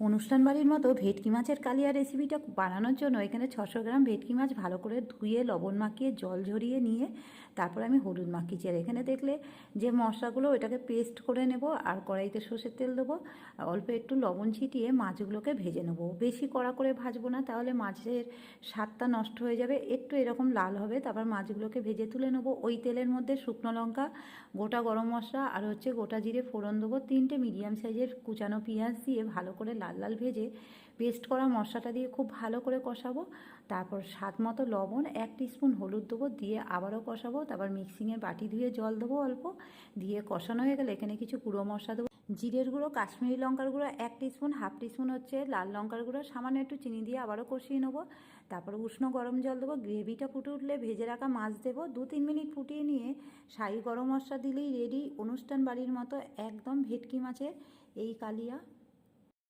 অনুষ্ঠান বাড়ির মতো ভেটকি মাছের কালিয়া রেসিপিটা বানানোর জন্য এখানে 600 গ্রাম ভেটকি মাছ ভালো করে ধুয়ে লবণ মাখিয়ে জল ঝরিয়ে নিয়ে তারপর আমি হলুদ মাখিয়েছি। আর এখানে দেখলে যে মশলাগুলো ওটাকে পেস্ট করে নেব, আর কড়াইতে সর্ষের তেল দেবো, অল্প একটু লবণ ছিটিয়ে মাছগুলোকে ভেজে নেব। বেশি কড়া করে ভাজবো না, তাহলে মাছের স্বাদটা নষ্ট হয়ে যাবে। একটু এরকম লাল হবে, তারপর মাছগুলোকে ভেজে তুলে নেবো। ওই তেলের মধ্যে শুকনো লঙ্কা, গোটা গরম মশলা আর গোটা জিরে ফোড়ন দেবো। 3টে মিডিয়াম সাইজের কুচানো পেঁয়াজ দিয়ে ভালো করে লাল লাল ভেজে পেস্ট করা মশলাটা দিয়ে খুব ভালো করে কষাবো। তারপর স্বাদ মতো লবণ, 1 টিস্পুন হলুদ দেবো, দিয়ে আবারও কষাবো। তারপর মিক্সিংয়ের বাটি ধুয়ে জল দেবো অল্প, দিয়ে কষানো হয়ে গেলে এখানে কিছু গুঁড়ো মশলা দেবো। জিরের গুঁড়ো, কাশ্মীরি লঙ্কার গুঁড়ো 1 টিস্পুন, 1/2 টিস্পুন লাল লঙ্কার গুঁড়ো, সামান্য একটু চিনি দিয়ে আবারও কষিয়ে নেবো। তারপর উষ্ণ গরম জল দেবো। গ্রেভিটা ফুটে উঠলে ভেজে রাখা মাছ দেবো। 2-3 মিনিট ফুটিয়ে নিয়ে শাহি গরম মশলা দিলেই রেডি অনুষ্ঠান বাড়ির মতো একদম ভেটকি মাছের এই কালিয়া।